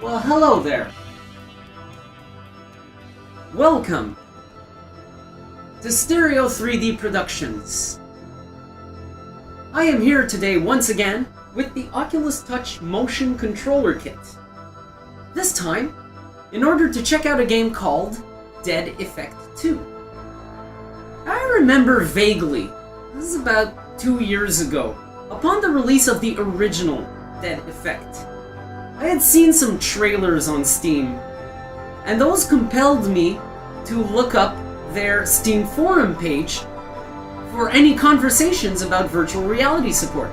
Well, hello there. Welcome to Stereo 3D Productions. I am here today once again with the Oculus Touch motion controller kit. This time, in order to check out a game called Dead Effect 2. I remember vaguely, this is about 2 years ago, upon the release of the original Dead Effect. I had seen some trailers on Steam, and those compelled me to look up their Steam forum page for any conversations about virtual reality support.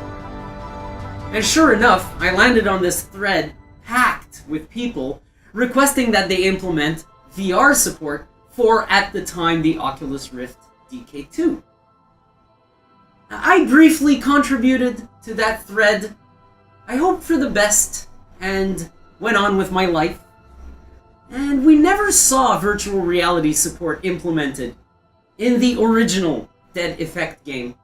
And sure enough, I landed on this thread packed with people requesting that they implement VR support for, at the time, the Oculus Rift DK2. I briefly contributed to that thread. I hoped for the best and went on with my life. And we never saw virtual reality support implemented in the original Dead Effect game.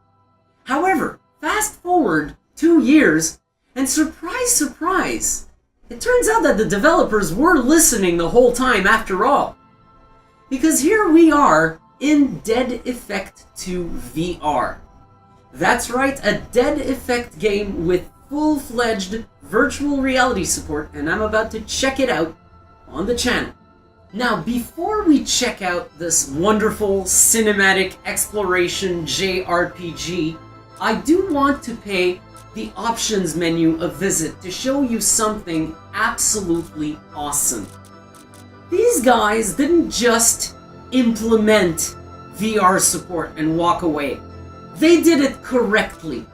However, fast forward 2 years, and surprise, surprise, it turns out that the developers were listening the whole time after all. Because here we are in Dead Effect 2 VR. That's right, a Dead Effect game with full-fledged virtual reality support, and I'm about to check it out on the channel. Now, before we check out this wonderful cinematic exploration JRPG, I do want to pay the options menu a visit to show you something absolutely awesome. These guys didn't just implement VR support and walk away. They did it correctly.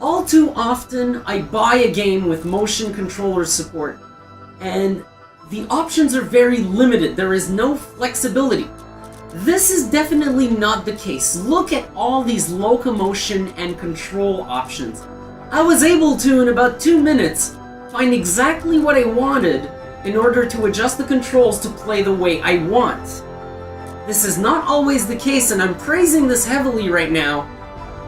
All too often, I buy a game with motion controller support, and the options are very limited. There is no flexibility. This is definitely not the case. Look at all these locomotion and control options. I was able to, in about 2 minutes, find exactly what I wanted in order to adjust the controls to play the way I want. This is not always the case, and I'm praising this heavily right now,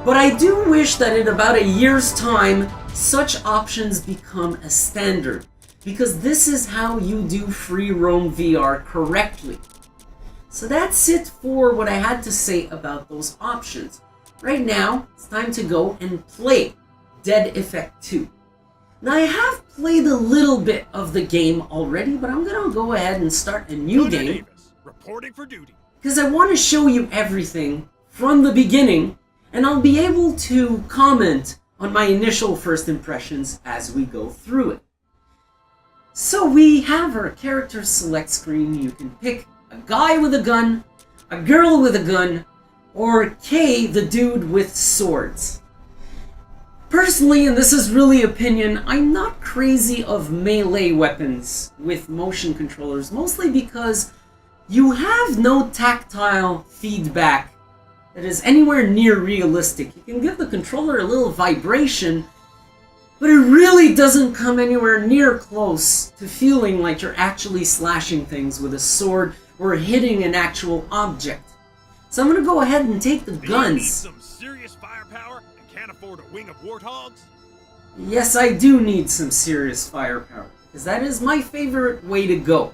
but I do wish that in about a year's time, such options become a standard, because this is how you do free roam VR correctly. So that's it for what I had to say about those options. Right now, it's time to go and play Dead Effect 2. Now, I have played a little bit of the game already, but I'm gonna go ahead and start a new game. Davis, reporting for duty. Because I want to show you everything from the beginning, and I'll be able to comment on my initial first impressions as we go through it. So we have our character select screen. You can pick a guy with a gun, a girl with a gun, or K, the dude with swords. Personally, and this is really opinion, I'm not crazy of melee weapons with motion controllers, mostly because you have no tactile feedback that is anywhere near realistic. You can give the controller a little vibration, but it really doesn't come anywhere near close to feeling like you're actually slashing things with a sword or hitting an actual object. So I'm gonna go ahead and take the guns. You need some serious firepower and can't afford a wing of warthogs? Yes, I do need some serious firepower, because that is my favorite way to go.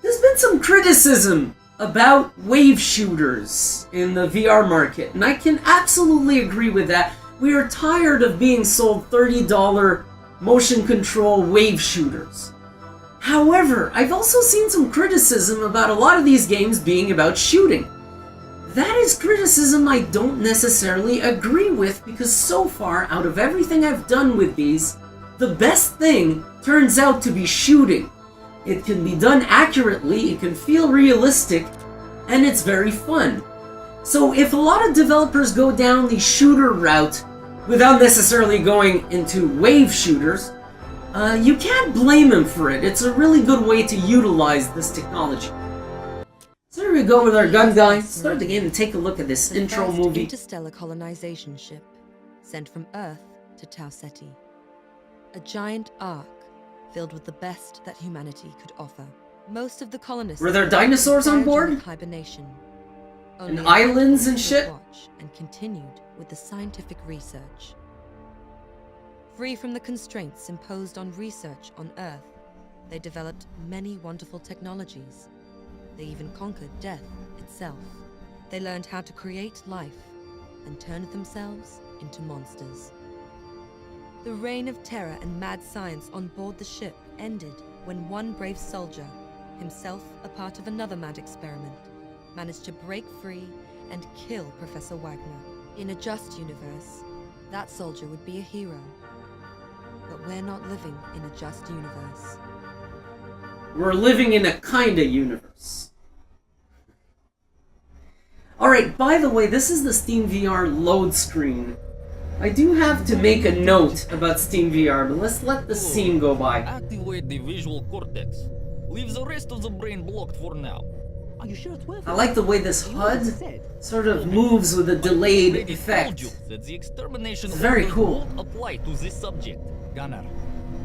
There's been some criticism about wave shooters in the VR market, and I can absolutely agree with that. We are tired of being sold $30 motion control wave shooters. However, I've also seen some criticism about a lot of these games being about shooting. That is criticism I don't necessarily agree with, because so far, out of everything I've done with these, the best thing turns out to be shooting. It can be done accurately, it can feel realistic, and it's very fun. So if a lot of developers go down the shooter route without necessarily going into wave shooters, you can't blame them for it. It's a really good way to utilize this technology. So here we go with our gun guy. Start the game and take a look at this intro movie. Interstellar colonization ship sent from Earth to Tau Ceti. A giant ark filled with the best that humanity could offer. Most of the colonists Were there dinosaurs on board? Hibernation. And islands and shit? And continued with the scientific research. Free from the constraints imposed on research on Earth, They developed many wonderful technologies. They even conquered death itself. They learned how to create life and turned themselves into monsters. The reign of terror and mad science on board the ship ended when one brave soldier, himself a part of another mad experiment, managed to break free and kill Professor Wagner. In a just universe, that soldier would be a hero. But we're not living in a just universe. We're living in a kinda universe. Alright, by the way, this is the Steam VR load screen. I do have to make a note about Steam VR, but let's let the scene go by. Activate the visual cortex. Leave the rest of the brain blocked for now. Are you sure it's worth it? I like the way this You know what HUD it said? sort of moves with a delayed Already told effect. you that the extermination It's very orders cool. won't apply to this subject. Gunner,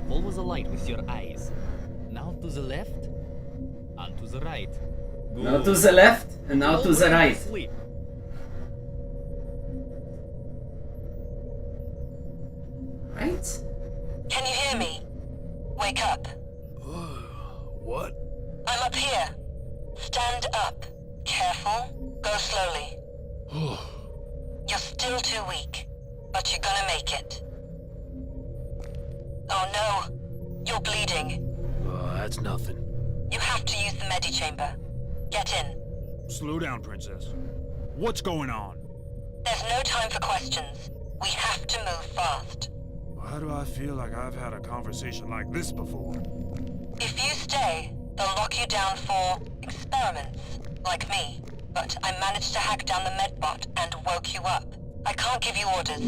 follow the light with your eyes. Now to the left, and to the right. Now to the left, and now to the right. Sleep. Right? Can you hear me? Wake up. What? I'm up here. Stand up. Careful. Go slowly. You're still too weak, but you're gonna make it. Oh no. You're bleeding. That's nothing. You have to use the medichamber. Get in. Slow down, Princess. What's going on? There's no time for questions. We have to move fast. Why do I feel like I've had a conversation like this before? If you stay, they'll lock you down for experiments, like me. But I managed to hack down the medbot and woke you up. I can't give you orders,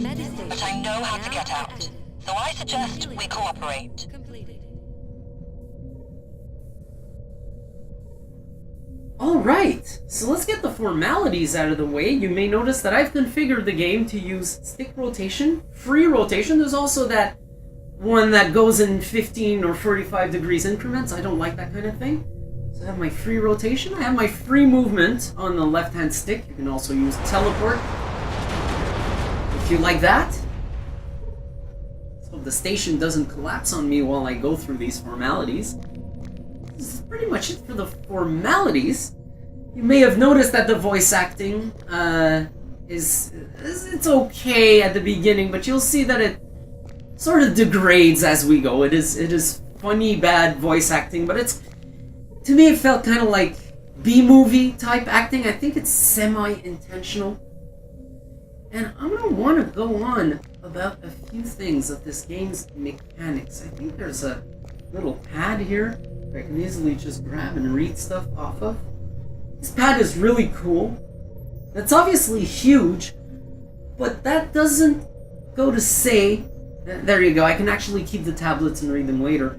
but I know how to get out. So I suggest we cooperate. Completed. Alright, so let's get the formalities out of the way. You may notice that I've configured the game to use stick rotation, free rotation. There's also that one that goes in 15 or 45 degrees increments. I don't like that kind of thing. So I have my free rotation. I have my free movement on the left-hand stick. You can also use teleport if you like that. So the station doesn't collapse on me while I go through these formalities. This is pretty much it for the formalities. You may have noticed that the voice acting it's okay at the beginning, but you'll see that it sort of degrades as we go. It is funny, bad voice acting, but it's, to me, it felt kind of like B-movie type acting. I think it's semi-intentional. And I'm gonna want to go on about a few things of this game's mechanics. I think there's a little pad here I can easily just grab and read stuff off of. This pad is really cool. It's obviously huge, but that doesn't go to say... There you go, I can actually keep the tablets and read them later.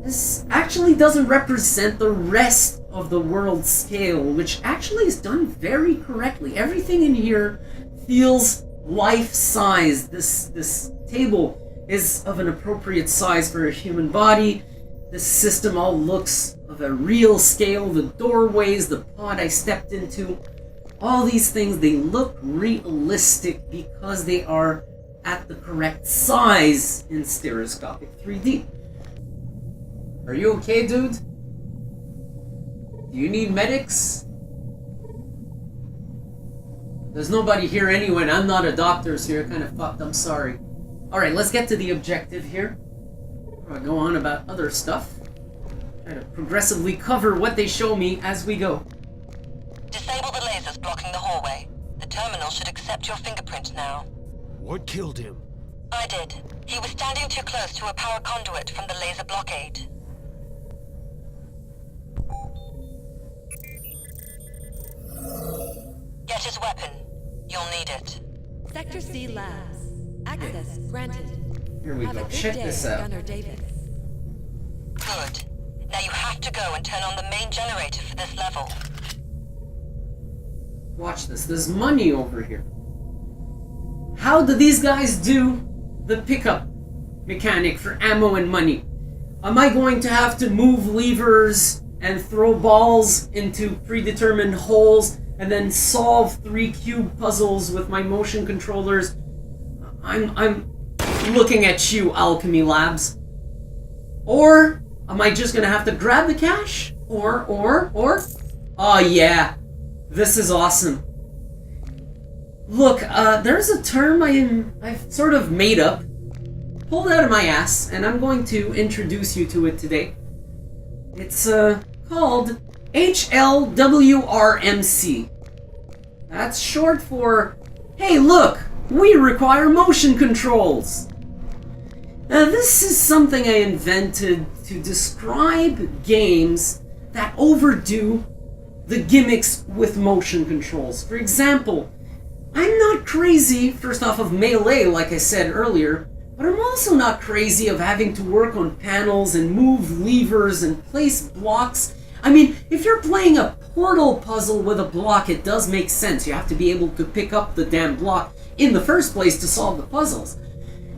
This actually doesn't represent the rest of the world scale, which actually is done very correctly. Everything in here feels life-size. This table is of an appropriate size for a human body. This system all looks of a real scale. The doorways, the pod I stepped into, all these things, they look realistic because they are at the correct size in stereoscopic 3D. Are you okay, dude? Do you need medics? There's nobody here anyway, and I'm not a doctor, so you're kind of fucked. I'm sorry. Alright, let's get to the objective here. I'll go on about other stuff. Try to progressively cover what they show me as we go. Disable the lasers blocking the hallway. The terminal should accept your fingerprint now. What killed him? I did. He was standing too close to a power conduit from the laser blockade. Get his weapon. You'll need it. Sector C Labs. Access granted. Here we Have a go. good Check day, this out. Gunner Davis. Good. Now you have to go and turn on the main generator for this level. Watch this. There's money over here. How do these guys do the pickup mechanic for ammo and money? Am I going to have to move levers and throw balls into predetermined holes and then solve 3 cube puzzles with my motion controllers? I'm looking at you, Alchemy Labs. Or Am I just gonna have to grab the cash? Or? Oh yeah, this is awesome. Look, there's a term I've sort of made up, pulled out of my ass, and I'm going to introduce you to it today. It's called HLWRMC. That's short for, hey look, we require motion controls. Now this is something I invented to describe games that overdo the gimmicks with motion controls. For example, I'm not crazy, first off, of melee, like I said earlier, but I'm also not crazy of having to work on panels and move levers and place blocks. I mean, if you're playing a portal puzzle with a block, it does make sense. You have to be able to pick up the damn block in the first place to solve the puzzles.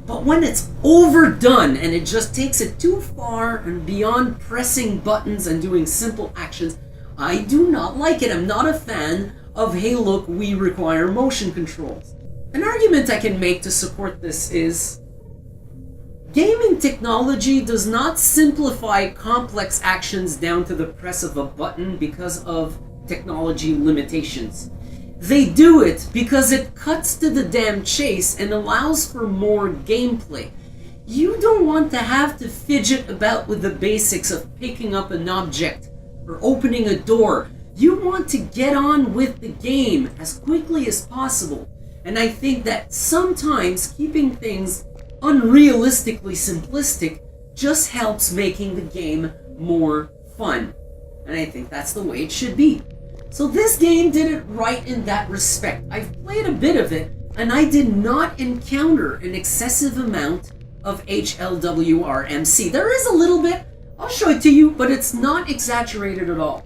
But when it's overdone and it just takes it too far and beyond pressing buttons and doing simple actions, I do not like it. I'm not a fan of, hey look, we require motion controls. An argument I can make to support this is, gaming technology does not simplify complex actions down to the press of a button because of technology limitations. They do it because it cuts to the damn chase and allows for more gameplay. You don't want to have to fidget about with the basics of picking up an object or opening a door. You want to get on with the game as quickly as possible. And I think that sometimes keeping things unrealistically simplistic just helps making the game more fun. And I think that's the way it should be. So this game did it right in that respect. I've played a bit of it, and I did not encounter an excessive amount of HLWRMC. There is a little bit, I'll show it to you, but it's not exaggerated at all.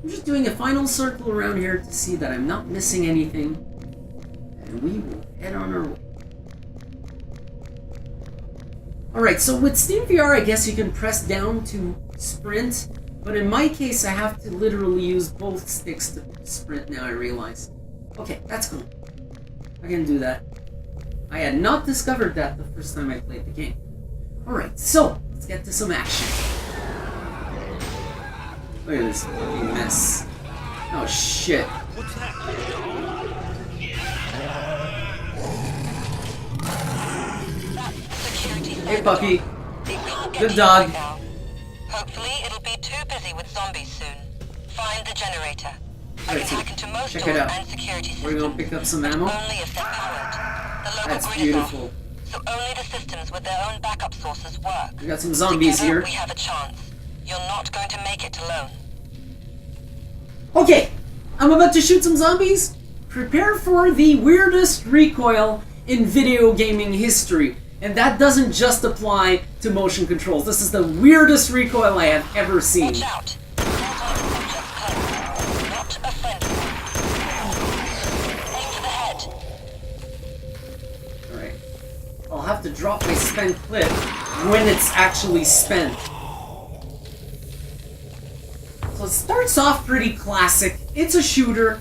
I'm just doing a final circle around here to see that I'm not missing anything. And we will head on our way. Alright, so with SteamVR, I guess you can press down to sprint. But in my case, I have to literally use both sticks to sprint now, I realize. Okay, that's cool. I can do that. I had not discovered that the first time I played the game. Alright, so, let's get to some action. Look at this fucking mess. Oh shit. What's that? Hey puppy. Good dog. Hopefully, it'll be too busy with zombies soon. Find the generator. I Alright, can hack into most check doors it out. and security systems. We're gonna pick up some ammo. Only if they're powered. The local That's grid beautiful. is off, so only the systems with their own backup sources work. We got some zombies Together, here. we have a chance. You're not going to make it alone. Okay, I'm about to shoot some zombies. Prepare for the weirdest recoil in video gaming history. And that doesn't just apply to motion controls. This is the weirdest recoil I have ever seen. Watch out. Not a friendly. Aim for the head. Alright. I'll have to drop my spent clip when it's actually spent. So it starts off pretty classic. It's a shooter.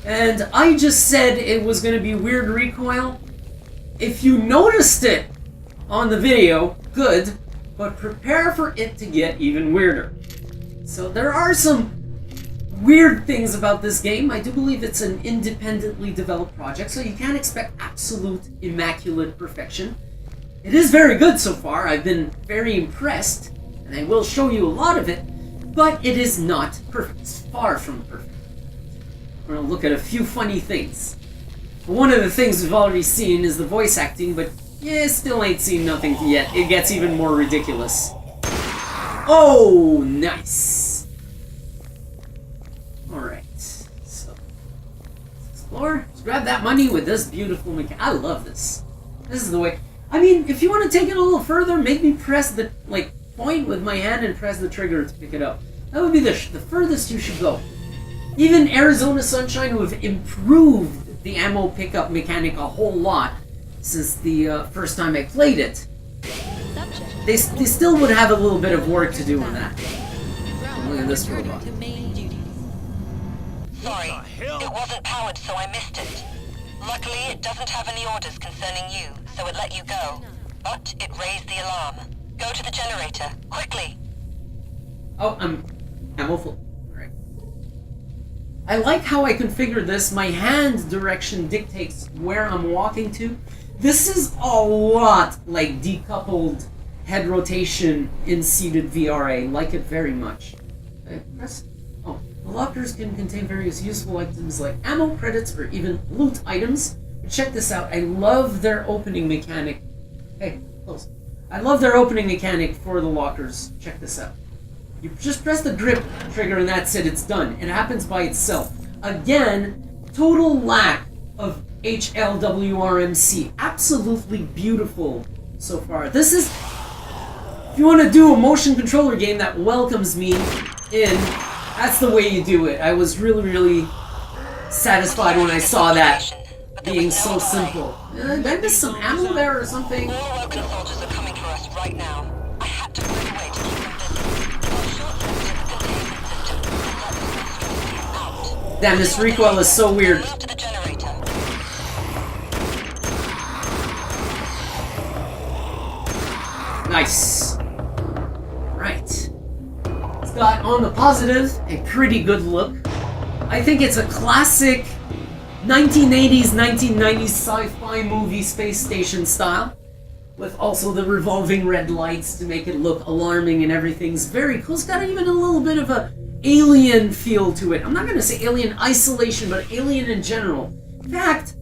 And I just said it was going to be weird recoil. If you noticed it on the video, good, but prepare for it to get even weirder. So there are some weird things about this game. I do believe it's an independently developed project, so you can't expect absolute immaculate perfection. It is very good so far. I've been very impressed, and I will show you a lot of it, but it is not perfect. It's far from perfect. We're going to look at a few funny things. One of the things we've already seen is the voice acting, but yeah, still ain't seen nothing yet. It gets even more ridiculous. Oh, nice. Alright, so let's explore. Let's grab that money with this beautiful mechanic. I love this. This is the way. I mean, if you want to take it a little further, make me press the, point with my hand and press the trigger to pick it up. That would be the furthest you should go. Even Arizona Sunshine, who have improved the ammo pickup mechanic a whole lot since the first time I played it, they still would have a little bit of work to do on that. Look at this robot. Sorry, it wasn't powered, so I missed it. Luckily, it doesn't have any orders concerning you, so it let you go. But it raised the alarm. Go to the generator, quickly. Oh, I'm full. Alright. I like how I configure this. My hand direction dictates where I'm walking to. This is a lot like decoupled head rotation in seated VRA. Like it very much. Press. Oh, the lockers can contain various useful items like ammo, credits, or even loot items. But check this out. I love their opening mechanic. Hey, close. I love their opening mechanic for the lockers. Check this out. You just press the grip trigger and that's it. It's done. It happens by itself. Again, total lack of HLWRMC. Absolutely beautiful so far. This is... If you want to do a motion controller game that welcomes me in, that's the way you do it. I was really, really satisfied when I saw that being so simple. Did I miss some ammo there or something? More Logan soldiers are coming for us right now. I had to find a way to keep them busy. I'll short-circuit the containment system and let the rest out. Damn, this recoil is so weird. Move to the generator. Nice. Right. It's got, on the positive, a pretty good look. I think it's a classic 1980s, 1990s sci-fi movie space station style, with also the revolving red lights to make it look alarming and everything's very cool. It's got even a little bit of a alien feel to it. I'm not going to say alien isolation, but alien in general. In fact,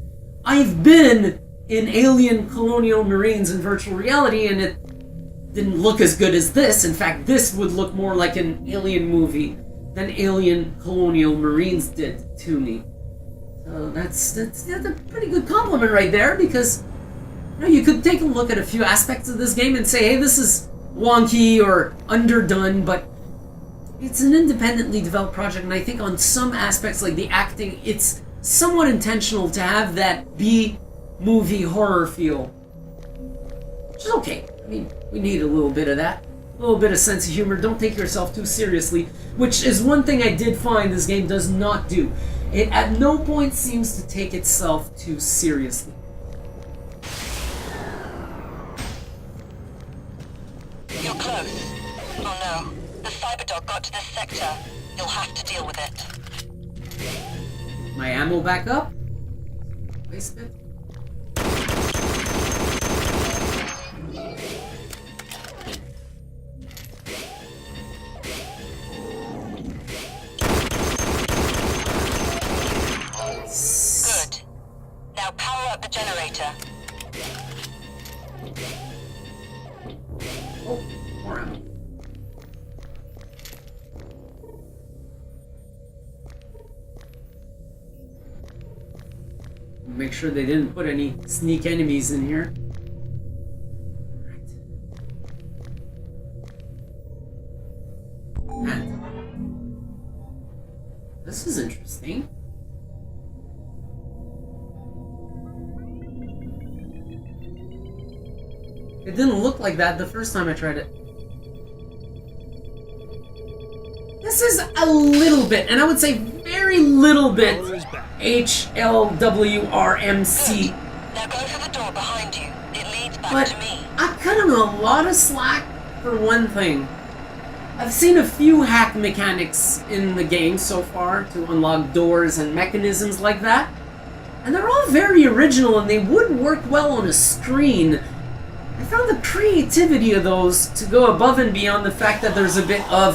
I've been in Alien Colonial Marines in virtual reality, and it didn't look as good as this. In fact, this would look more like an alien movie than Alien Colonial Marines did to me. So that's a pretty good compliment right there, because you could take a look at a few aspects of this game and say, hey, this is wonky or underdone, but it's an independently developed project, and I think on some aspects, like the acting, it's somewhat intentional to have that B-movie horror feel. Which is okay. I mean, we need a little bit of that. A little bit of sense of humor. Don't take yourself too seriously, which is one thing I did find this game does not do. It at no point seems to take itself too seriously. You're close. Oh no. The cyberdog got to this sector. You'll have to deal with it. My ammo back up. Waste it. Good. Now power up the generator. Oh, more ammo. Make sure they didn't put any sneak enemies in here. Right. And this is interesting. It didn't look like that the first time I tried it. This is a little bit, and I would say very little bit, HLWRMC. Now go for the door behind you. It leads back But to me. I cut him a lot of slack for one thing. I've seen a few hack mechanics in the game so far to unlock doors and mechanisms like that. And they're all very original and they would work well on a screen. I found the creativity of those to go above and beyond the fact that there's a bit of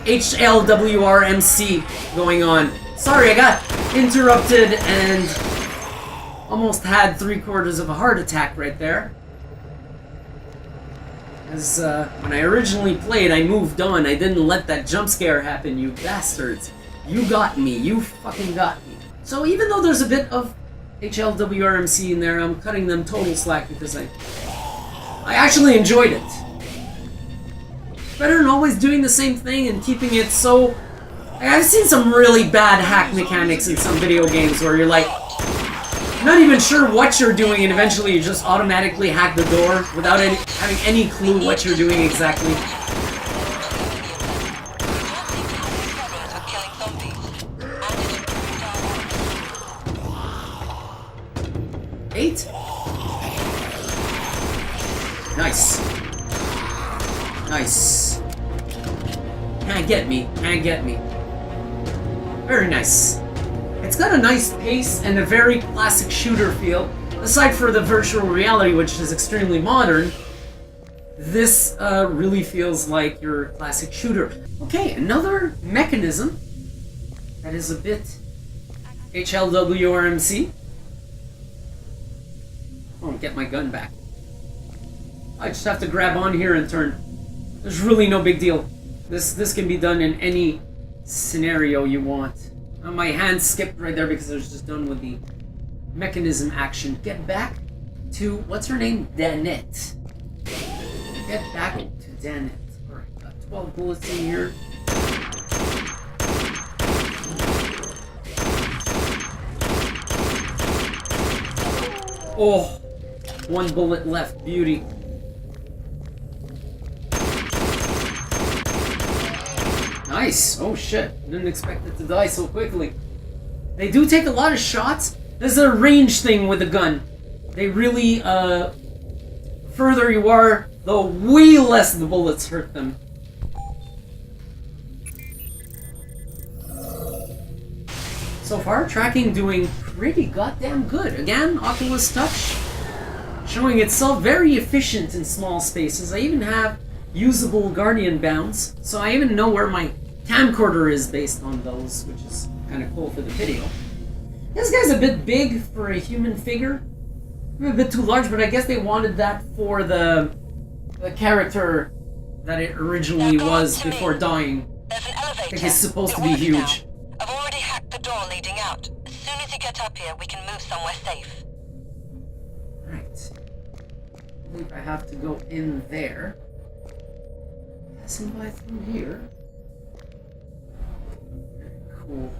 HLWRMC going on. Sorry, I got interrupted and almost had 3/4 of a heart attack right there. As when I originally played, I moved on. I didn't let that jump scare happen, you bastards. You got me. You fucking got me. So even though there's a bit of HLWRMC in there, I'm cutting them total slack because I actually enjoyed it. Better than always doing the same thing and keeping it so... I've seen some really bad hack mechanics in some video games where you're like, not even sure what you're doing and eventually you just automatically hack the door without having any clue what you're doing exactly. Eight? Nice. Nice. Can't get me. Can't get me. Very nice. It's got a nice pace and a very classic shooter feel. Aside for the virtual reality, which is extremely modern, this really feels like your classic shooter. Okay, another mechanism that is a bit HLWRMC. Oh, get my gun back. I just have to grab on here and turn. There's really no big deal. This can be done in any scenario you want. My hand skipped right there because I was just done with the mechanism action. Get back to, what's her name? Danette. Get back to Danette. Alright, got 12 bullets in here. Oh, one bullet left. Beauty. Nice. Oh shit. Didn't expect it to die so quickly. They do take a lot of shots. There's a range thing with the gun. They really, further you are, the way less the bullets hurt them. So far, tracking doing pretty goddamn good. Again, Oculus Touch showing itself very efficient in small spaces. I even have usable Guardian bounds, so I even know where my camcorder is based on those, which is kind of cool for the video. This guy's a bit big for a human figure. A bit too large, but I guess they wanted that for the character that it originally was before dying. There's an elevator. I think it's supposed to be It works huge. now. I've already hacked the door leading out. As soon as you get up here, we can move somewhere safe. Right. I believe I have to go in there. Passing by through here. Very cool.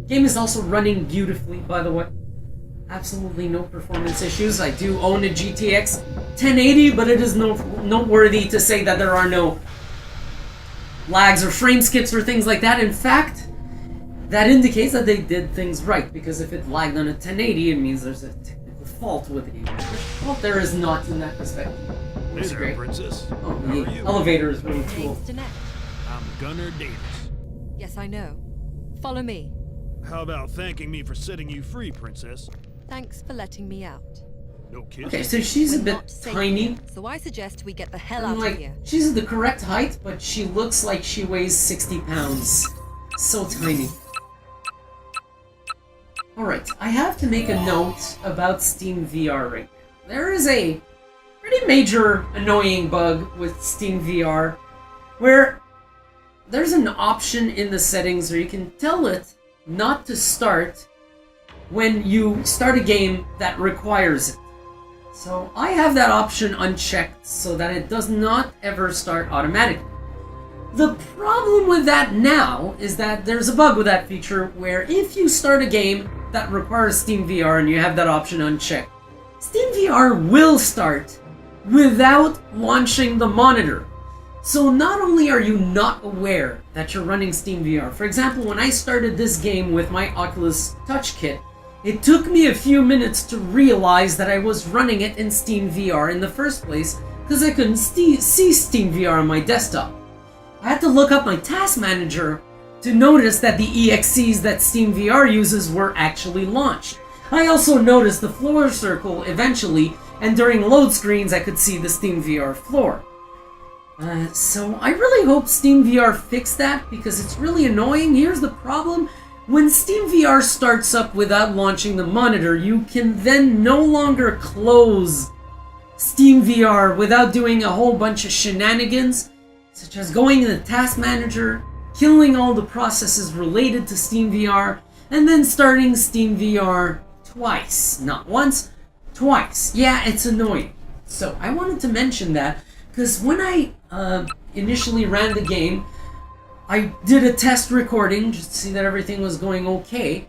Game is also running beautifully, by the way. Absolutely no performance issues. I do own a GTX 1080, but it is noteworthy to say that there are no lags or frame skips or things like that. In fact, that indicates that they did things right, because if it lagged on a 1080, it means there's a technical fault with the game. Well, there is not in that respect. Hey It's there, great. Princess. Oh, How are the you? elevator is really cool. Name's Danette. I'm Gunnar Davis. Yes, I know. Follow me. How about thanking me for setting you free, Princess? Thanks for letting me out. No kidding. Okay, so she's a We're bit not safe tiny. here, so I suggest we get the hell And, out like, of here. she's the correct height, but she looks like she weighs 60 pounds. So tiny. Alright, I have to make a note about Steam VR right now. There is a pretty major annoying bug with Steam VR, where there's an option in the settings where you can tell it not to start when you start a game that requires it. So I have that option unchecked so that it does not ever start automatically. The problem with that now is that there's a bug with that feature where if you start a game that requires Steam VR and you have that option unchecked, Steam VR will start without launching the monitor. So not only are you not aware that you're running Steam VR, for example, when I started this game with my Oculus Touch kit, it took me a few minutes to realize that I was running it in Steam VR in the first place because I couldn't see Steam VR on my desktop. I had to look up my task manager to notice that the EXEs that Steam VR uses were actually launched. I also noticed the floor circle eventually, and during load screens I could see the Steam VR floor. So I really hope Steam VR fixed that because it's really annoying. Here's the problem. When Steam VR starts up without launching the monitor, you can then no longer close Steam VR without doing a whole bunch of shenanigans, such as going in the task manager, killing all the processes related to Steam VR, and then starting Steam VR twice. Not once, twice. Yeah, it's annoying. So I wanted to mention that because when I initially ran the game, I did a test recording just to see that everything was going okay.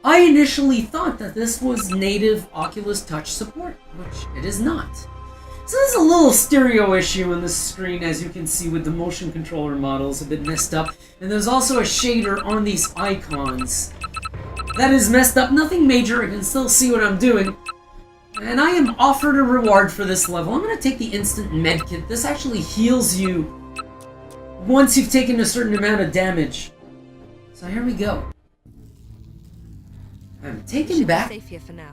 I initially thought that this was native Oculus Touch support, which it is not. So there's a little stereo issue in the screen, as you can see with the motion controller models, a bit messed up. And there's also a shader on these icons. That is messed up, nothing major, I can still see what I'm doing. And I am offered a reward for this level. I'm going to take the instant medkit. This actually heals you once you've taken a certain amount of damage. So here we go. I'm taken back safe here for now.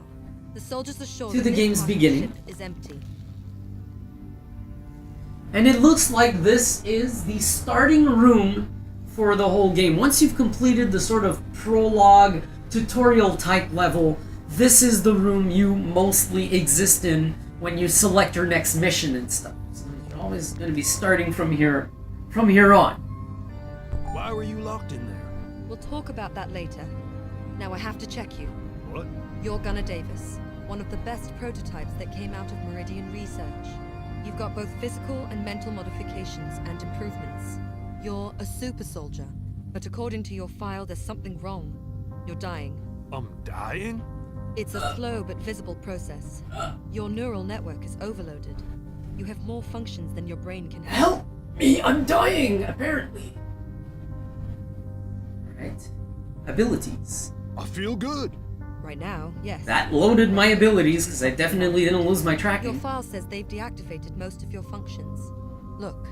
The soldiers are sure to the game's beginning. Is empty. And it looks like this is the starting room for the whole game. Once you've completed the sort of prologue, tutorial type level, this is the room you mostly exist in when you select your next mission and stuff. So you're always going to be starting from here on. Why were you locked in there? We'll talk about that later. Now I have to check you. What? You're Gunnar Davis, one of the best prototypes that came out of Meridian research. You've got both physical and mental modifications and improvements. You're a super soldier, but according to your file, there's something wrong. You're dying. I'm dying? It's a slow but visible process. Your neural network is overloaded. You have more functions than your brain can handle. Help me, I'm dying, apparently. Alright. Abilities. I feel good. Right now, yes. That loaded my abilities, because I definitely didn't lose my Your tracking. file says they've deactivated most of your functions. Look,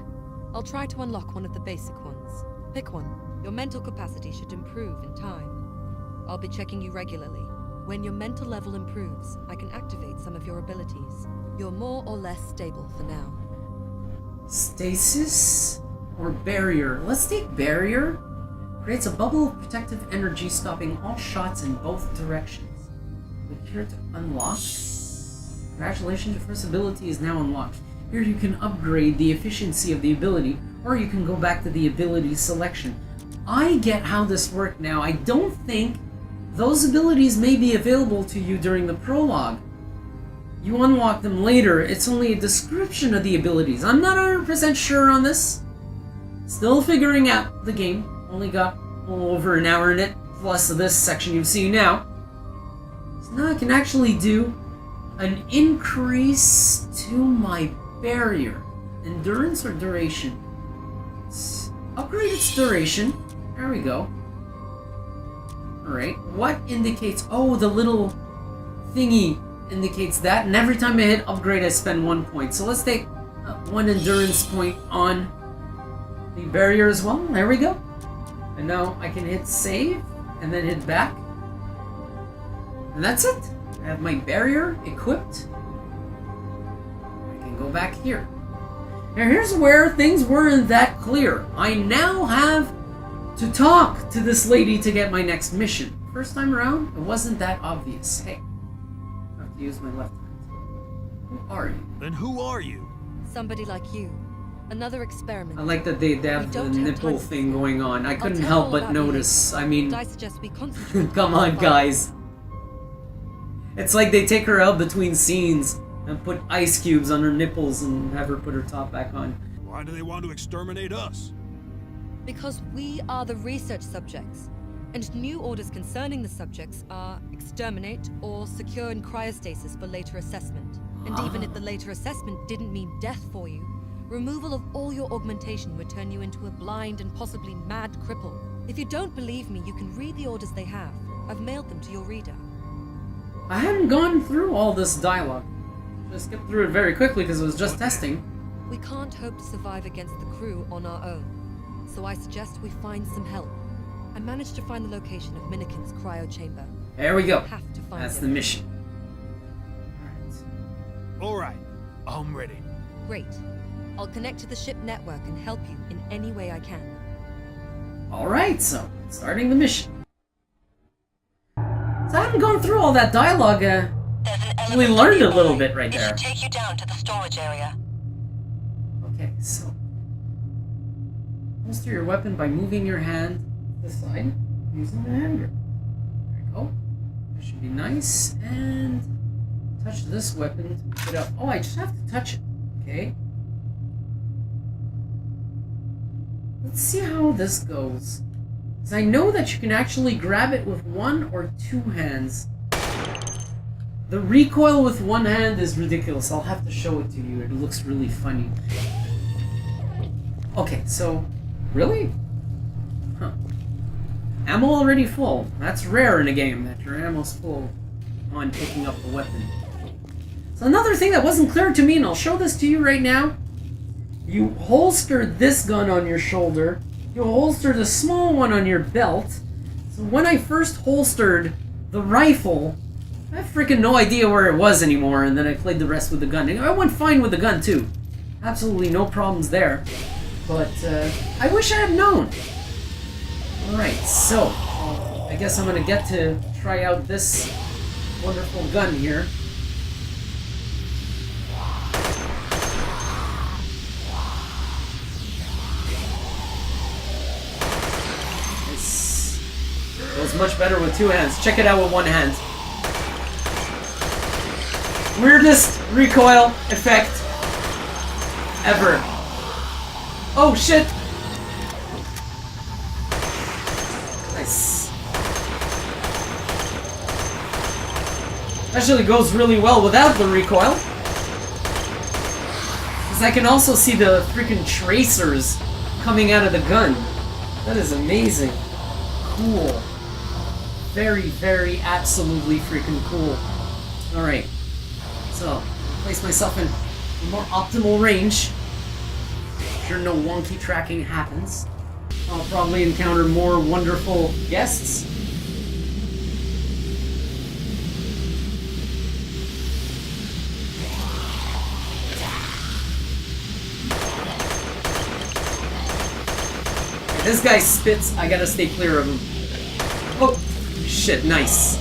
I'll try to unlock one of the basic ones. Pick one. Your mental capacity should improve in time. I'll be checking you regularly. When your mental level improves, I can activate some of your abilities. You're more or less stable for now. Stasis or barrier? Let's take barrier. Creates a bubble of protective energy, stopping all shots in both directions. Click here to unlock. Congratulations, your first ability is now unlocked. Here you can upgrade the efficiency of the ability, or you can go back to the ability selection. I get how this worked now. I don't think those abilities may be available to you during the prologue. You unlock them later. It's only a description of the abilities. I'm not 100% sure on this. Still figuring out the game. Only got a little over an hour in it, plus this section you see now. So now I can actually do an increase to my barrier. Endurance or duration? Let's upgrade its duration. There we go. Alright, what indicates... Oh, the little thingy indicates that, and every time I hit upgrade I spend 1 point. So let's take 1 endurance point on the barrier as well. There we go. And now I can hit save, and then hit back. And that's it. I have my barrier equipped. I can go back here. Now here's where things weren't that clear. I now have to talk to this lady to get my next mission. First time around, it wasn't that obvious. Hey, I have to use my left hand. Who are you? Then who are you? Somebody like you. Another experiment. I like that they have the nipple thing going on. I couldn't help but notice. I mean, I suggest we concentrate. come on, guys. It's like they take her out between scenes and put ice cubes on her nipples and have her put her top back on. Why do they want to exterminate us? Because we are the research subjects, and new orders concerning the subjects are exterminate or secure in cryostasis for later assessment. And even if the later assessment didn't mean death for you, removal of all your augmentation would turn you into a blind and possibly mad cripple. If you don't believe me, you can read the orders they have. I've mailed them to your reader. I hadn't gone through all this dialogue. Just skipped through it very quickly because it was just testing. We can't hope to survive against the crew on our own, so I suggest we find some help. I managed to find the location of Minikin's cryo chamber. There we go. Have to find That's it. the mission. Alright, I'm ready. Great. I'll connect to the ship network and help you in any way I can. Alright, so, starting the mission. So I haven't gone through all that dialogue, There's an we elevator learned a nearby. little bit right It there. should take you down to the storage area. Okay, so... Holster your weapon by moving your hand to the side using the hand grip. There we go. That should be nice, and... touch this weapon to pick it up. Oh, I just have to touch it. Okay. Let's see how this goes. Because I know that you can actually grab it with 1 or 2 hands. The recoil with 1 hand is ridiculous. I'll have to show it to you. It looks really funny. Okay, so... Really? Huh. Ammo already full. That's rare in a game, that your ammo's full on picking up the weapon. So another thing that wasn't clear to me, and I'll show this to you right now. You holster this gun on your shoulder. You holster the small one on your belt. So when I first holstered the rifle, I have freaking no idea where it was anymore, and then I played the rest with the gun. And I went fine with the gun too. Absolutely no problems there. But I wish I had known. Alright, so I guess I'm gonna get to try out this wonderful gun here. This goes much better with two hands. Check it out with one hand. Weirdest recoil effect ever. Oh shit! Nice. Actually goes really well without the recoil. Because I can also see the freaking tracers coming out of the gun. That is amazing. Cool. Very, very, absolutely freaking cool. Alright. So, place myself in a more optimal range. Sure no wonky tracking happens. I'll probably encounter more wonderful guests. This guy spits, I gotta stay clear of him. Oh, shit, nice.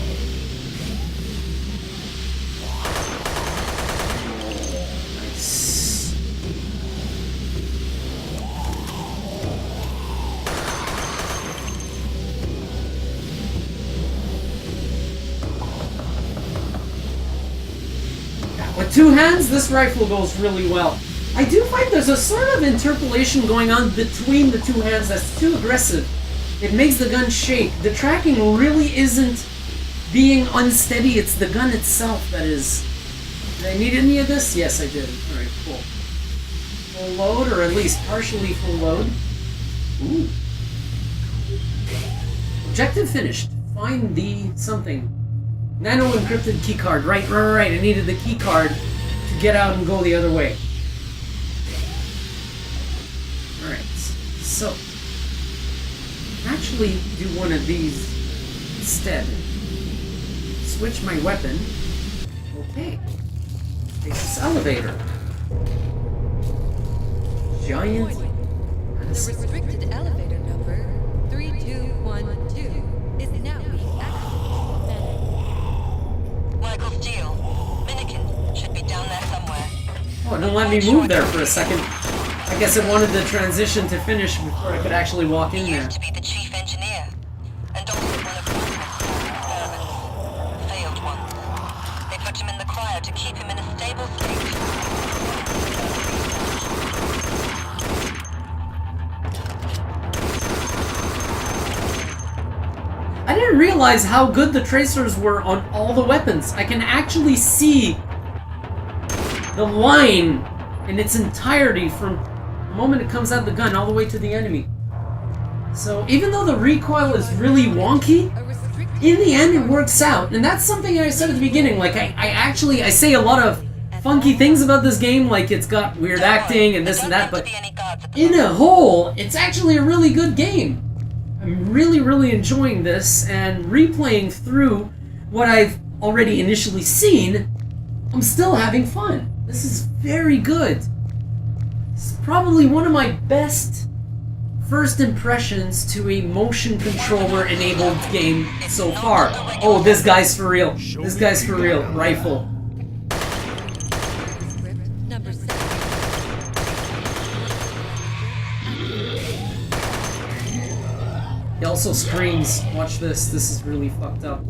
With two hands, this rifle goes really well. I do find there's a sort of interpolation going on between the two hands that's too aggressive. It makes the gun shake. The tracking really isn't being unsteady, it's the gun itself that is. Did I need any of this? Yes, I did. Alright, cool. Full load, or at least partially full load. Ooh. Objective finished. Find the something. Nano encrypted keycard. Right. I needed the keycard to get out and go the other way. Alright, so actually do one of these instead. Switch my weapon. Okay. Take this elevator. Giant. The restricted elevator number 3212 is now being activated. Michael Steele, Minikin should be down there somewhere. Oh, it didn't let me move there for a second. I guess it wanted the transition to finish before I could actually walk in He there. used to be the chief engineer, and also one of the experiments. Failed ones. They put him in the cryo to keep him in a stable state. I didn't realize how good the tracers were on all the weapons. I can actually see the line in its entirety from the moment it comes out of the gun all the way to the enemy. So even though the recoil is really wonky, in the end it works out. And that's something I said at the beginning. Like I say a lot of funky things about this game, like it's got weird acting and this and that, but in a whole, it's actually a really good game. I'm really, really enjoying this, and replaying through what I've already initially seen, I'm still having fun. This is very good. It's probably one of my best first impressions to a motion controller enabled game so far. Oh, this guy's for real. This guy's for real. Rifle. Script number 7. He also screams. Watch this. This is really fucked up.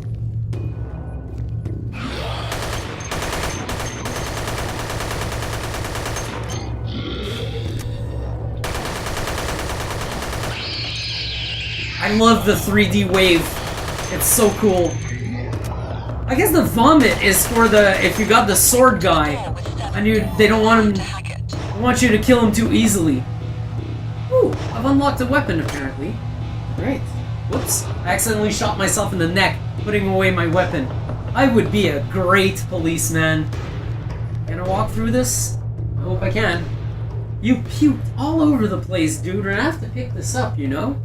I love the 3D wave. It's so cool. I guess the vomit is for the if you got the sword guy and they don't want him. They want you to kill him too easily. Ooh, I've unlocked a weapon apparently. Great. Whoops. I accidentally shot myself in the neck, putting away my weapon. I would be a great policeman. Can I walk through this? I hope I can. You puked all over the place, dude, and I have to pick this up, you know?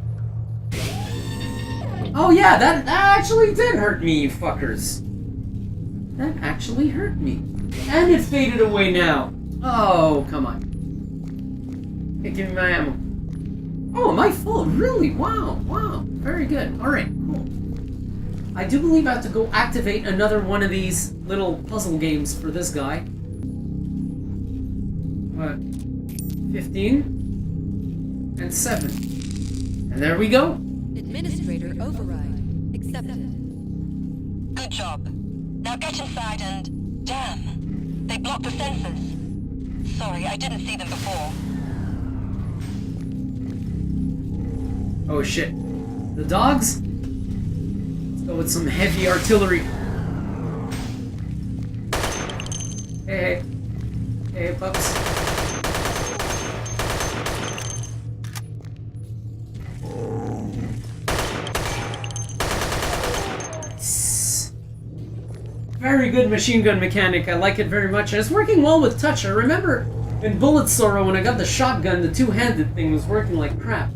Oh yeah, that actually did hurt me, you fuckers. That actually hurt me. And it faded away now. Oh, come on. Hey, give me my ammo. Oh, am I full? Really? Wow, wow. Very good. Alright, cool. I do believe I have to go activate another one of these little puzzle games for this guy. What? 15? And 7. And there we go. Administrator override accepted. Good job. Now get inside and... Damn. They blocked the sensors. Sorry, I didn't see them before. Oh shit. The dogs? Let's go with some heavy artillery. Hey, hey. Hey, pups. Very good machine gun mechanic. I like it very much. And it's working well with touch. I remember in Bulletstorm when I got the shotgun, the two-handed thing was working like crap.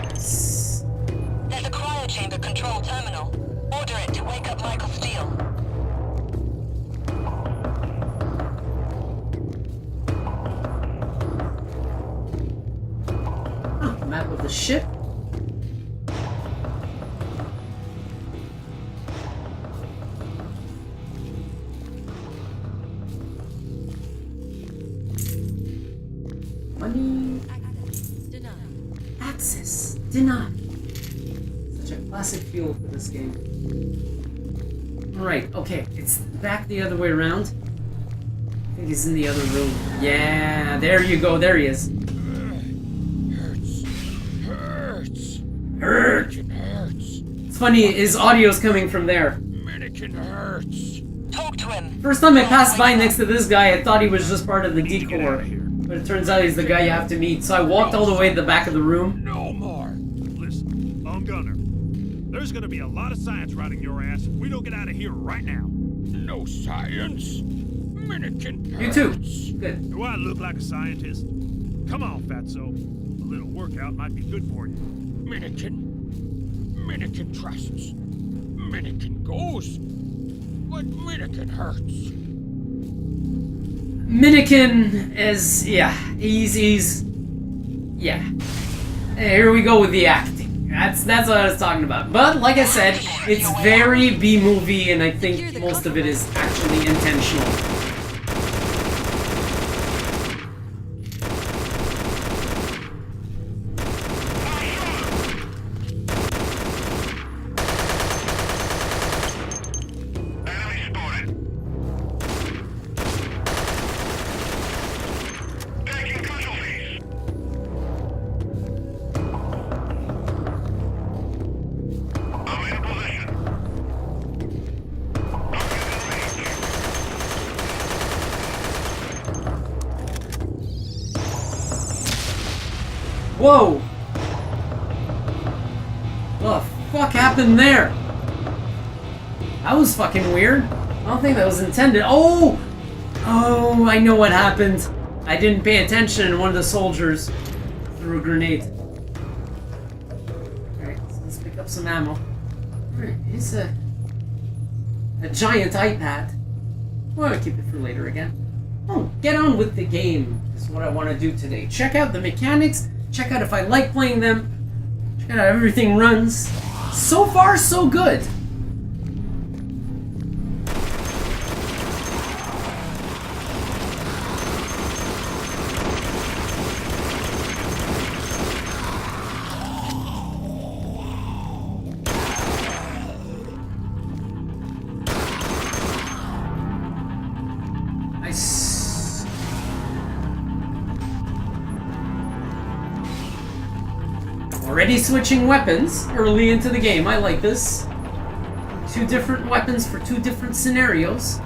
There's a cryo chamber control terminal. Order it to wake up Michael Steele. Oh, map of the ship. Money. Access denied. Such a classic feel for this game. Alright, okay, it's back the other way around. I think he's in the other room. Yeah, there you go, there he is. Hurts. It's funny, his audio's coming from there. Mannequin hurts. Talk to him. First time I passed by next to this guy, I thought he was just part of the decor. But it turns out he's the guy you have to meet, so I walked all the way to the back of the room. No more. Listen, I'm Gunner. There's gonna be a lot of science riding your ass if we don't get out of here right now. No science? Mannequin hurts. You too. Good. Do I look like a scientist? Come on, fatso. A little workout might be good for you. Mannequin. Mannequin trusts. Mannequin goes. But mannequin hurts. Minikin is, yeah, he's, yeah. Here we go with the acting. That's what I was talking about. But, like I said, it's very B-movie, and I think most of it is actually intentional. Whoa! What the fuck happened there? That was fucking weird. I don't think that was intended. Oh! Oh, I know what happened. I didn't pay attention and one of the soldiers threw a grenade. Alright, so let's pick up some ammo. Alright, here's a giant iPad. I want to keep it for later again. Oh, get on with the game is what I want to do today. Check out the mechanics. Check out if I like playing them. Check out how everything runs. So far, so good. Already switching weapons early into the game. I like this. 2 different weapons for 2 different scenarios.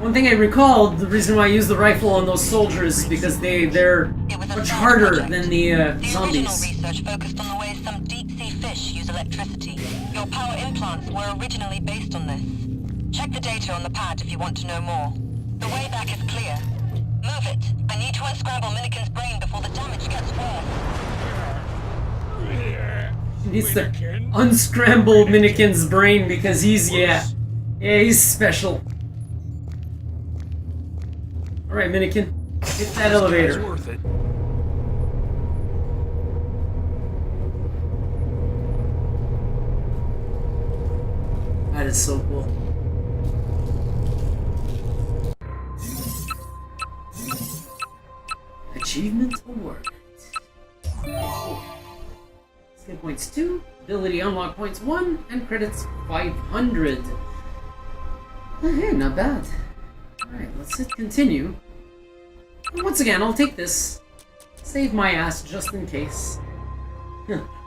One thing I recalled, the reason why I used the rifle on those soldiers is because they're much harder than the zombies. The original research focused on the way some deep-sea fish use electricity. Your power implants were originally based on this. Check the data on the pad if you want to know more. The way back is clear. Move it. I need to unscramble Minikin's brain before the damage gets worse. He needs to unscramble Minikin's brain because he's, yeah, he's special. Alright, Minikin, hit that elevator. Worth it. That is so cool. Achievement award. Skill points 2, ability unlock points 1, and credits 500. Okay, not bad. Alright, let's hit continue. And once again, I'll take this. Save my ass just in case.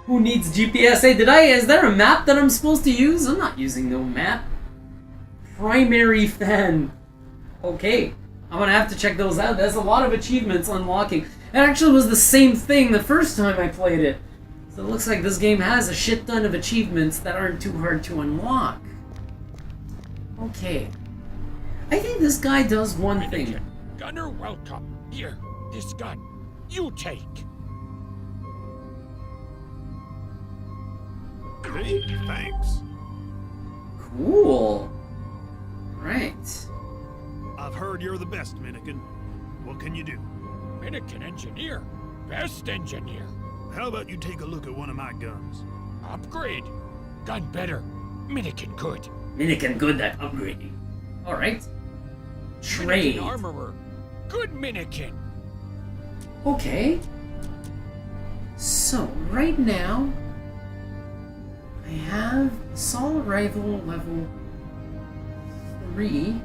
Who needs GPS? Hey, is there a map that I'm supposed to use? I'm not using no map. Primary fan. Okay, I'm gonna have to check those out. There's a lot of achievements unlocking. It actually was the same thing the first time I played it. So it looks like this game has a shit ton of achievements that aren't too hard to unlock. Okay. I think this guy does one thing. Gunner, welcome. Here, this gun. You take. Hey, thanks. Cool. Right. I've heard you're the best, Minikin. What can you do? Minikin engineer. Best engineer. How about you take a look at one of my guns? Upgrade. Gun better. Minikin good. Minikin good at upgrading. Alright. Trade. Minikin armorer. Good Minikin. Okay. So, right now, I have assault rifle level 3.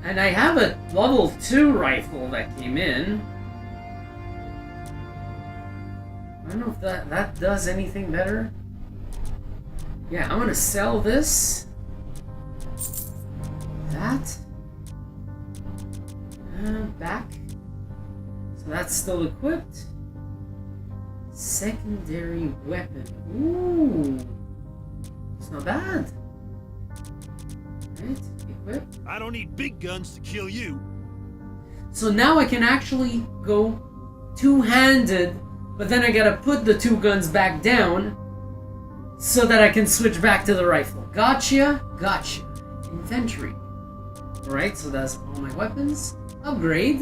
And I have a level 2 rifle that came in. I don't know if that does anything better. Yeah, I'm gonna sell this. That. Back. So that's still equipped. Secondary weapon. Ooh. It's not bad. Right, equipped. I don't need big guns to kill you. So now I can actually go two-handed, but then I gotta put the two guns back down so that I can switch back to the rifle. Gotcha, gotcha. Inventory. Alright, so that's all my weapons. Upgrade.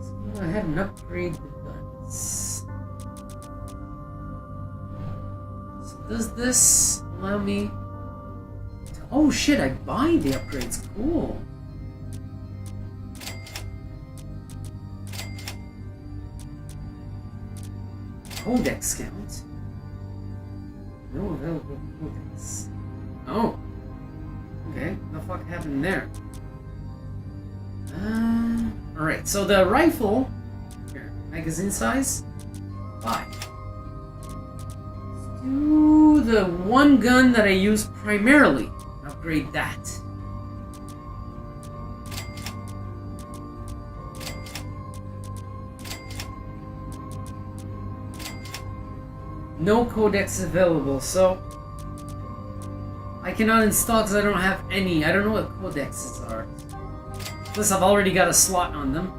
So go ahead and upgrade the guns. So does this allow me to... Oh shit, I buy the upgrades. Cool. Codex count. No available codex. Oh. Okay, what the fuck happened there? Alright, so the rifle... Here, magazine size? 5. Let's do the one gun that I use primarily. Upgrade that. No codex available, so I cannot install because I don't have any. I don't know what codexes are. Plus, I've already got a slot on them.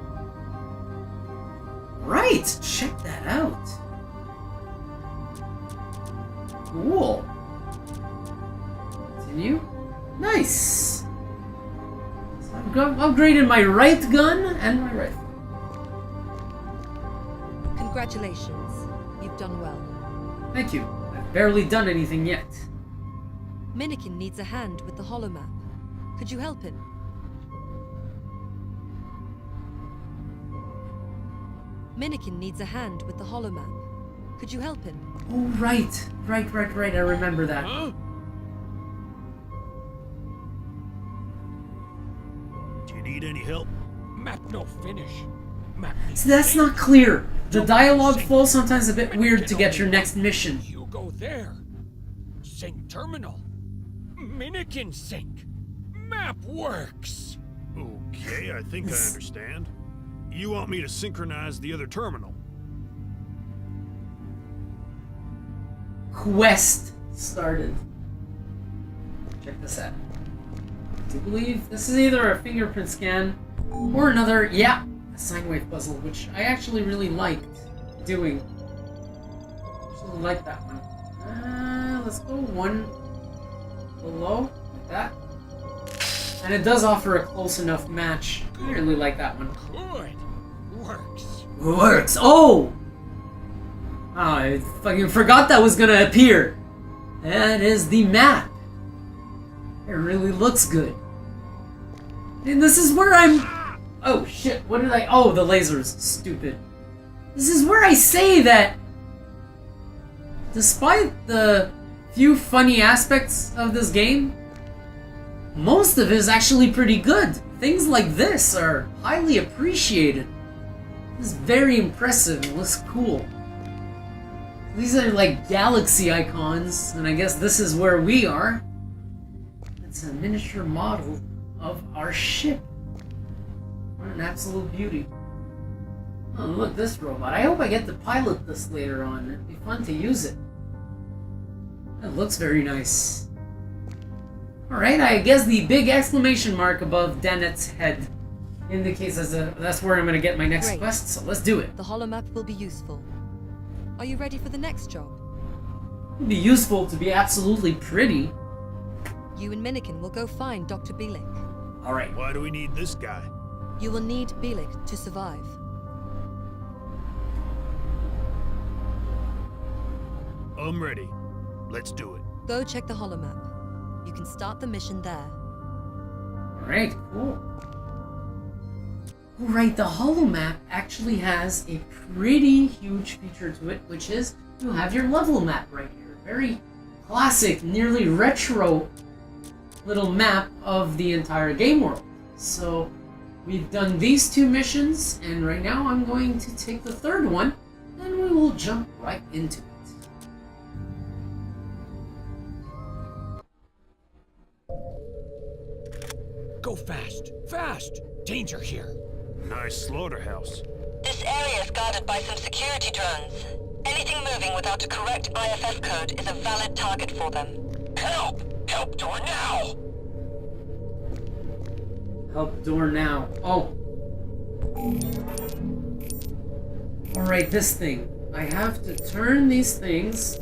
Right, check that out. Cool. Continue. Nice. So I've upgraded my right gun and my rifle. Congratulations. You've done well. Thank you. I've barely done anything yet. Minikin needs a hand with the holomap. Could you help him? Minikin needs a hand with the holomap. Could you help him? Oh, right. Right. I remember that. Huh? Do you need any help? Map no finish. Map So that's not clear. The dialogue flow sometimes a bit weird to get your next mission. You go there. Sync terminal. Minikin sync. Map works. Okay, I think I understand. You want me to synchronize the other terminal? Quest started. Check this out. I do believe this is either a fingerprint scan or another, yeah, a sine wave puzzle, which I actually really liked doing. Actually like that one. Let's go one below, like that. And it does offer a close enough match. I really like that one. Good. Works. Works! Oh! I fucking forgot that was gonna appear. That is the map. It really looks good. And this is where I'm... Oh shit, what did I... Oh, the lasers. Stupid. This is where I say that... Despite the few funny aspects of this game, most of it is actually pretty good. Things like this are highly appreciated. It's very impressive and looks cool. These are like galaxy icons, and I guess this is where we are. It's a miniature model of our ship. What an absolute beauty. Oh, look, this robot. I hope I get to pilot this later on. It'd be fun to use it. It looks very nice. Alright, I guess the big exclamation mark above Dennett's head indicates that's where I'm going to get my next Great. quest, so let's do it. The holomap will be useful. Are you ready for the next job? It would be useful to be absolutely pretty. You and Minikin will go find Dr. Bielik. Alright. Why do we need this guy? You will need Bielik to survive. I'm ready. Let's do it. Go check the holomap. You can start the mission there. Alright, cool. Alright, the holomap actually has a pretty huge feature to it, which is you have your level map right here. Very classic, nearly retro little map of the entire game world. So we've done these two missions, and right now I'm going to take the third one, and we will jump right into it. Go fast. Fast. Danger here. Nice slaughterhouse. This area is guarded by some security drones. Anything moving without a correct IFF code is a valid target for them. Help! Help door now! Help door now. Oh. Alright, this thing. I have to turn these things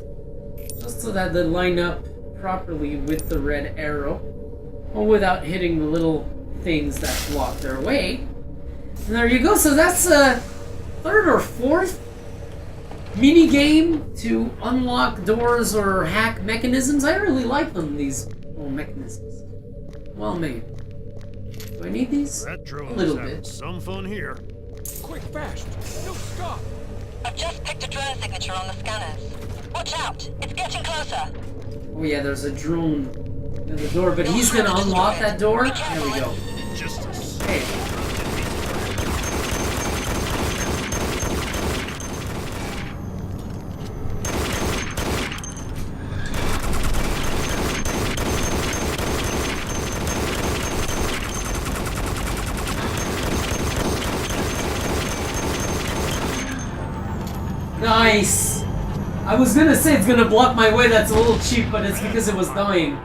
just so that they line up properly with the red arrow. Or without hitting the little things that block their way. And there you go. So that's a third or fourth mini game to unlock doors or hack mechanisms. I really like them, these little mechanisms. Well made. Do I need these? That drone A little is having bit. some fun here. Quick, fast. No, stop. I've just picked a drone signature on the scanners. Watch out! It's getting closer! Oh yeah, there's a drone in the door, but he's gonna unlock that door. There we go. Just a s- Hey. Nice! I was gonna say it's gonna block my way, that's a little cheap, but it's because it was dying.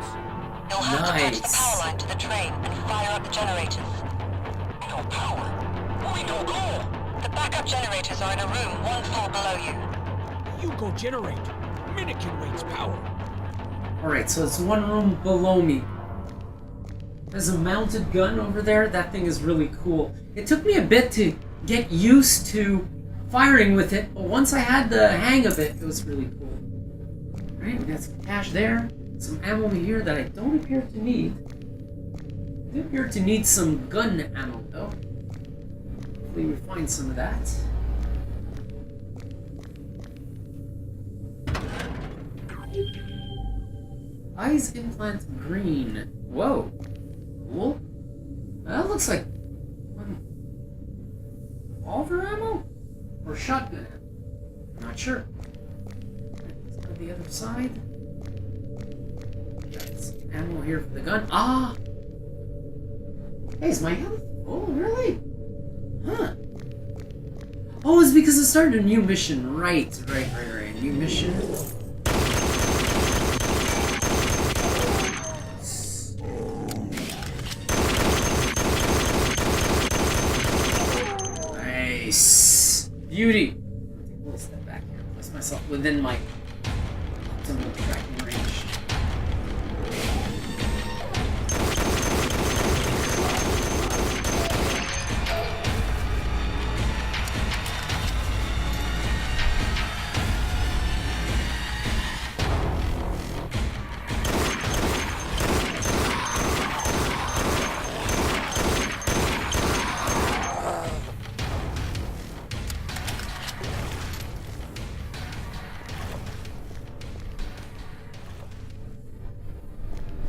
You'll have to patch the Nice. power line to the train and fire up the generators. No power. We don't go. The backup generators are in a room one floor below you. You go generate. Minikin waits power. Alright, so it's one room below me. There's a mounted gun over there. That thing is really cool. It took me a bit to get used to firing with it, but once I had the hang of it, it was really cool. Alright, we got some cash there. Some ammo here that I don't appear to need. I do appear to need some gun ammo, though. Hopefully we find some of that. Eyes implant green. Whoa. Cool. That looks like... revolver ammo? Or shotgun ammo? I'm not sure. Let's go to the other side. Got some ammo here for the gun. Ah! Hey, is my health? Oh, really? Huh. Oh, it's because it started a new mission. Right. New mission. within my optimal tracking range.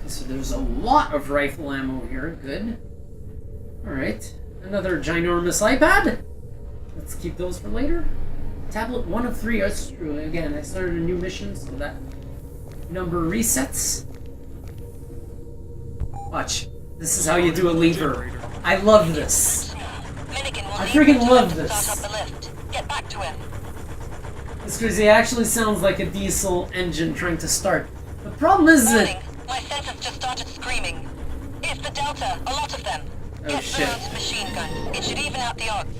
So there's a lot of rifle ammo here. Good. Alright. Another ginormous iPad. Let's keep those for later. Tablet 1 of 3. That's true. Again, I started a new mission, so that number resets. Watch. This is how you do a lever. I love this. I freaking love this. Get back to him. It's crazy. It actually sounds like a diesel engine trying to start. The problem is that... My sensors just started screaming. It's the Delta, a lot of them. Oh, Get shit. Burns' machine gun. It should even out the odds.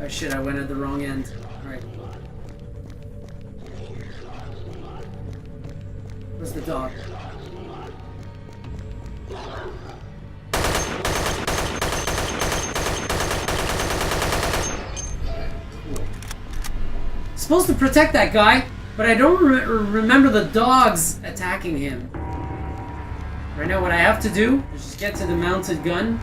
Oh shit, I went at the wrong end. Alright. Where's the dog? Supposed to protect that guy, but I don't remember the dogs attacking him. Right now, what I have to do is just get to the mounted gun.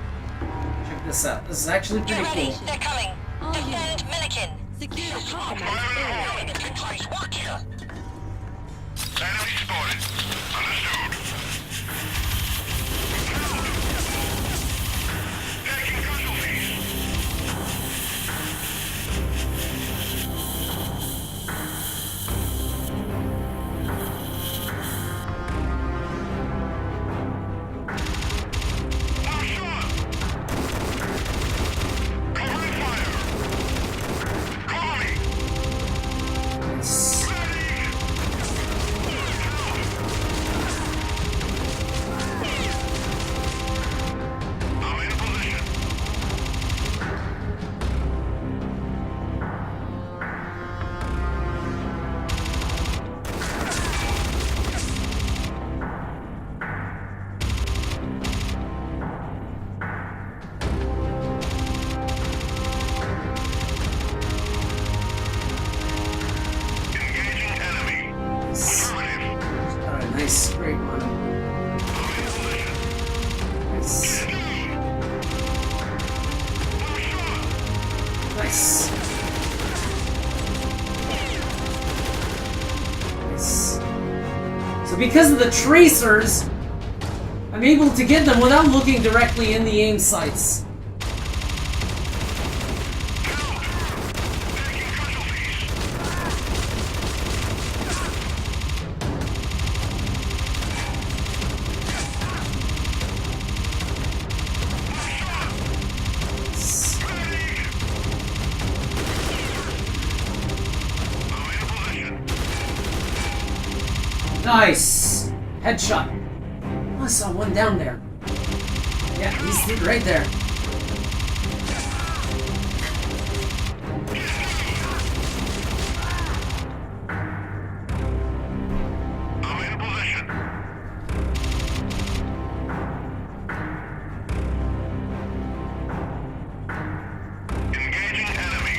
Check this out. This is actually pretty Get ready. cool. They're coming. Defend Milliken. Secure the compromise. Work here. Enemy spotted. Understood. Taking casualties. Nice, great one. Nice. Nice. Nice. So because of the tracers, I'm able to get them without looking directly in the aim sights. Nice! Headshot. Oh, I saw one down there. Yeah, he's right there. I'm in position. Engaging enemy.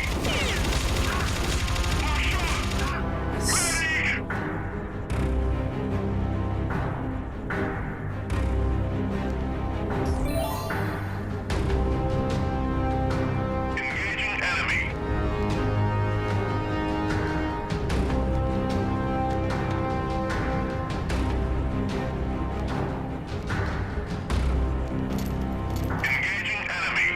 Engaging enemy. Engaging enemy.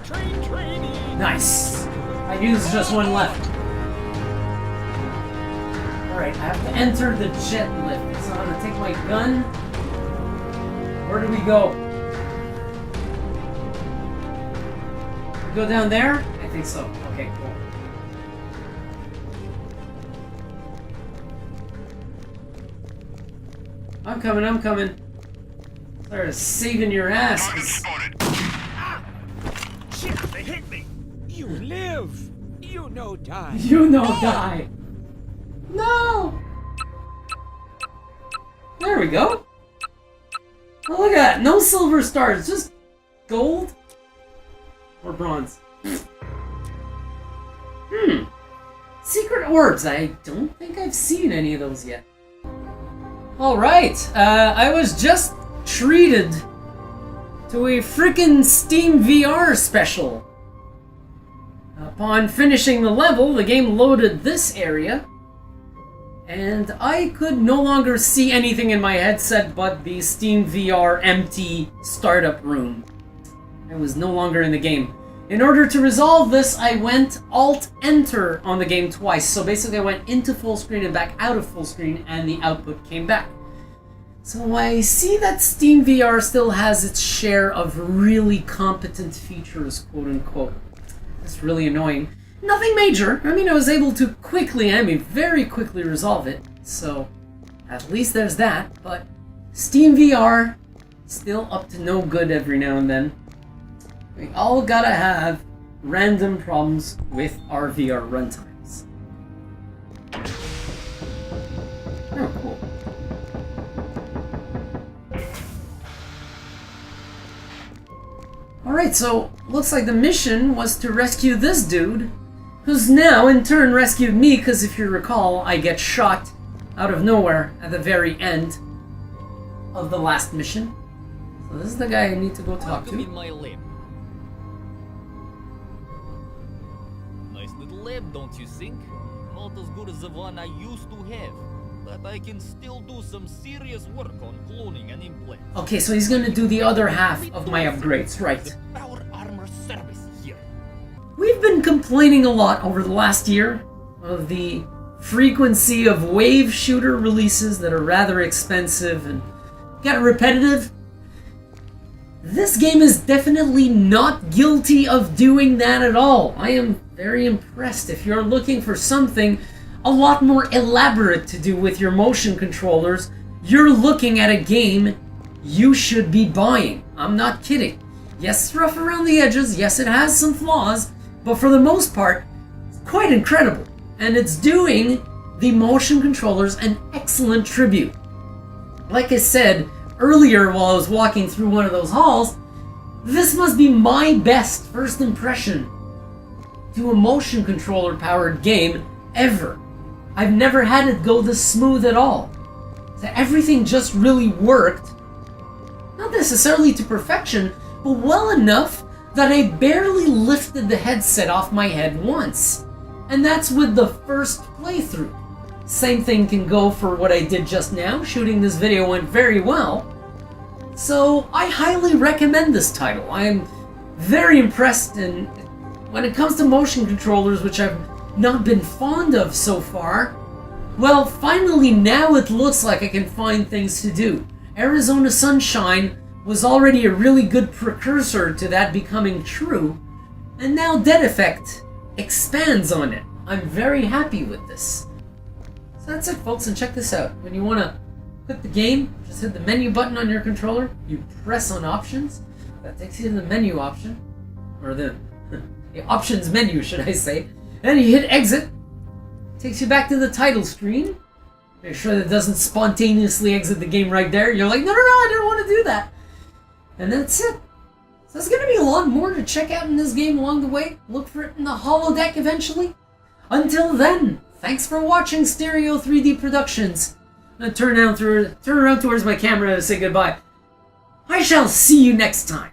Train training. Nice. I used just one left. Alright, I have to enter the jet lift. So I'm gonna take my gun. Where do we go? We go down there, think so. Okay, cool. I'm coming. They're saving your ass. Shit, they hit me! You live! You no die! You know die! No! There we go. Oh, look at that. No silver stars, just gold or bronze. Secret orbs. I don't think I've seen any of those yet. Alright, I was just treated to a frickin' Steam VR special. Upon finishing the level, the game loaded this area, and I could no longer see anything in my headset but the Steam VR empty startup room. I was no longer in the game. In order to resolve this, I went Alt-Enter on the game twice. So basically I went into full screen and back out of full screen, and the output came back. So I see that Steam VR still has its share of really competent features, quote-unquote. That's really annoying. Nothing major. I mean, I was able to very quickly resolve it. So at least there's that. But Steam VR, still up to no good every now and then. We all gotta have random problems with our VR runtimes. Oh, cool. Alright, so looks like the mission was to rescue this dude, who's now in turn rescued me, because if you recall, I get shot out of nowhere at the very end of the last mission. So this is the guy I need to go talk Welcome to. in my lab. Nice little lab, don't you think? Not as good as the one I used to have, but I can still do some serious work on cloning and implants. Okay, so he's gonna do the other half of my upgrades, right? The power armor service here. We've been complaining a lot over the last year of the frequency of wave shooter releases that are rather expensive and get repetitive. This game is definitely not guilty of doing that at all. I am very impressed. If you're looking for something a lot more elaborate to do with your motion controllers, you're looking at a game you should be buying. I'm not kidding. Yes, it's rough around the edges. Yes, it has some flaws, but for the most part, it's quite incredible. And it's doing the motion controllers an excellent tribute. Like I said earlier while I was walking through one of those halls, this must be my best first impression to a motion controller powered game ever. I've never had it go this smooth at all. So everything just really worked. Not necessarily to perfection, but well enough that I barely lifted the headset off my head once. And that's with the first playthrough. Same thing can go for what I did just now. Shooting this video went very well. So I highly recommend this title. I am very impressed, and when it comes to motion controllers, which I've not been fond of so far, well, finally now it looks like I can find things to do. Arizona Sunshine was already a really good precursor to that becoming true, and now Dead Effect expands on it. I'm very happy with this. So that's it, folks, and check this out. When you want to quit the game, just hit the menu button on your controller, you press on options, that takes you to the menu option, or the options menu, should I say. Then you hit exit, takes you back to the title screen. Make sure that it doesn't spontaneously exit the game right there. You're like, no, I didn't want to do that. And that's it. So there's going to be a lot more to check out in this game along the way. Look for it in the holodeck eventually. Until then, thanks for watching Stereo 3D Productions. I'm going to turn around towards my camera to say goodbye. I shall see you next time.